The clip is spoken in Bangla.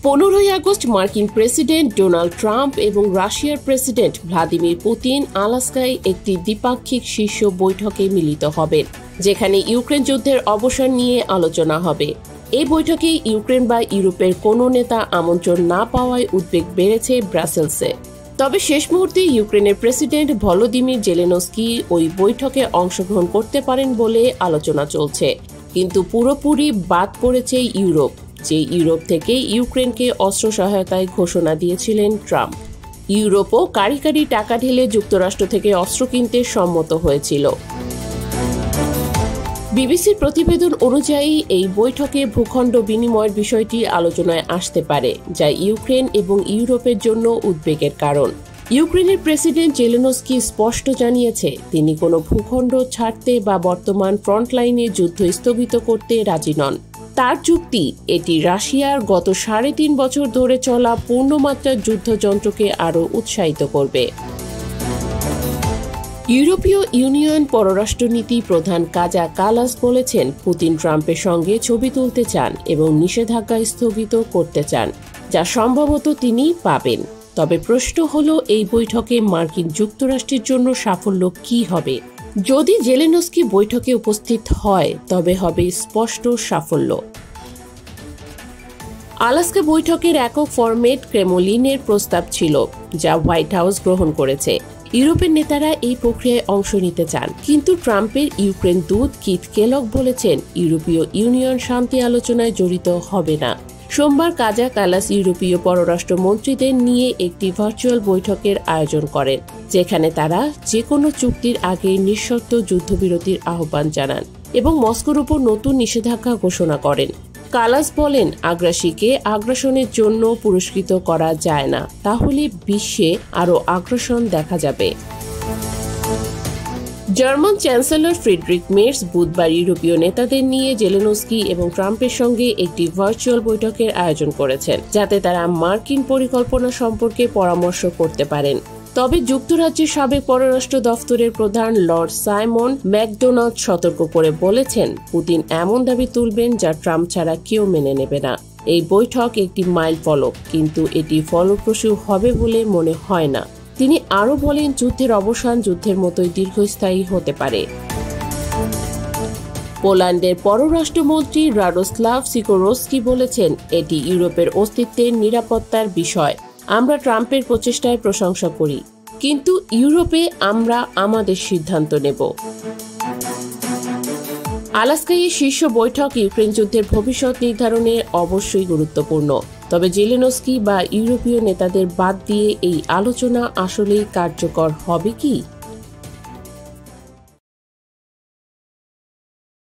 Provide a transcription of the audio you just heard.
15 আগস্ট মার্কিন প্রেসিডেন্ট ডোনাল্ড ট্রাম্প এবং রাশিয়ার প্রেসিডেন্ট ভ্লাদিমির পুতিন আলাস্কায় একটি দ্বিপাক্ষিক শীর্ষ বৈঠকে মিলিত হবেন, যেখানে ইউক্রেন যুদ্ধের অবসান নিয়ে আলোচনা হবে। এই বৈঠকে ইউক্রেন বা ইউরোপের কোনো নেতা আমন্ত্রণ না পাওয়ায় উদ্বেগ বেড়েছে ব্রাসেলসে। তবে শেষ মুহূর্তে ইউক্রেনের প্রেসিডেন্ট ভলোদিমির জেলেনস্কি ওই বৈঠকে অংশগ্রহণ করতে পারেন বলে আলোচনা চলছে, কিন্তু পুরোপুরি বাদ পড়েছে ইউরোপ, যে ইউরোপ থেকে ইউক্রেনকে অস্ত্র সহায়তায় ঘোষণা দিয়েছিলেন ট্রাম্প। ইউরোপও কারি কারি টাকা ঢেলে যুক্তরাষ্ট্র থেকে অস্ত্র কিনতে সম্মত হয়েছিল। বিবিসির প্রতিবেদন অনুযায়ী এই বৈঠকে ভূখণ্ড বিনিময়ের বিষয়টি আলোচনায় আসতে পারে, যা ইউক্রেন এবং ইউরোপের জন্য উদ্বেগের কারণ। ইউক্রেনের প্রেসিডেন্ট জেলেনস্কি স্পষ্ট জানিয়েছে তিনি কোনো ভূখণ্ড ছাড়তে বা বর্তমান ফ্রন্টলাইনে যুদ্ধ স্থগিত করতে রাজি নন। তার যুক্তি, এটি রাশিয়ার গত 3.5 বছর ধরে চলা পূর্ণমাত্রার যুদ্ধযন্ত্রকে আরও উৎসাহিত করবে। ইউরোপীয় ইউনিয়ন পররাষ্ট্রনীতি প্রধান কাজা কালাস বলেছেন পুতিন ট্রাম্পের সঙ্গে ছবি তুলতে চান এবং নিষেধাজ্ঞা স্থগিত করতে চান, যা সম্ভবত তিনি পাবেন। তবে প্রশ্ন হলো, এই বৈঠকে মার্কিন যুক্তরাষ্ট্রের জন্য সাফল্য কি হবে? যদি জেলেনস্কি বৈঠকে উপস্থিত হয় তবে হবে স্পষ্ট সাফল্য। আলাস্কা বৈঠকের একক ফরম্যাট ক্রেমলিনের প্রস্তাব ছিল, যা হোয়াইট হাউস গ্রহণ করেছে। ইউরোপের নেতারা এই প্রক্রিয়ায় অংশ নিতে চান, কিন্তু ট্রাম্পের ইউক্রেন দূত কিথ কেলগ বলেছেন ইউরোপীয় ইউনিয়ন শান্তি আলোচনায় জড়িত হবে না। সোমবার কাজা কালাস ইউরোপীয় পররাষ্ট্র মন্ত্রীদের নিয়ে একটি ভার্চুয়াল বৈঠকের আয়োজন করেন, যেখানে তারা যে কোনো চুক্তির আগে নিঃশর্ত যুদ্ধবিরতির আহ্বান জানান এবং মস্কোর উপর নতুন নিষেধাজ্ঞা ঘোষণা করেন। কালাস বলেন, আগ্রাসীকে আগ্রাসনের জন্য পুরস্কৃত করা যায় না, তাহলে বিশ্বে আরও আগ্রাসন দেখা যাবে। জার্মান চ্যান্সেলর ফ্রিডরিখ মের্স বুধবার ইউরোপীয় নেতাদের নিয়ে জেলেনস্কি এবং ট্রাম্পের সঙ্গে একটি ভার্চুয়াল বৈঠকের আয়োজন করেছেন, যাতে তারা মার্কিন পরিকল্পনা সম্পর্কে পরামর্শ করতে পারেন। তবে যুক্তরাজ্যের সাবেক পররাষ্ট্র দফতরের প্রধান লর্ড সাইমন ম্যাকডোনাল্ড সতর্ক করে বলেছেন, পুতিন এমন দাবি তুলবেন যা ট্রাম্প ছাড়া কেউ মেনে নেবে না। এই বৈঠক একটি মাইল ফলক, কিন্তু এটি ফলপ্রসূ হবে বলে মনে হয় না। তিনি আরও বলেন, যুদ্ধের অবসান যুদ্ধের মতোই দীর্ঘস্থায়ী হতে পারে। পোল্যান্ডের পররাষ্ট্রমন্ত্রী রাডোস্লাভ সিকোরস্কি বলেছেন, এটি ইউরোপের অস্তিত্বের নিরাপত্তার বিষয়। আমরা ট্রাম্পের প্রচেষ্টায় প্রশংসা করি, কিন্তু ইউরোপে আমরা আমাদের সিদ্ধান্ত নেব। আলাস্কায় শীর্ষ বৈঠক ইউক্রেন যুদ্ধের ভবিষ্যৎ নির্ধারণে অবশ্যই গুরুত্বপূর্ণ। তবে জেলেনস্কি বা ইউরোপীয় নেতাদের বাদ দিয়ে এই আলোচনা আসলেই কার্যকর হবে কি?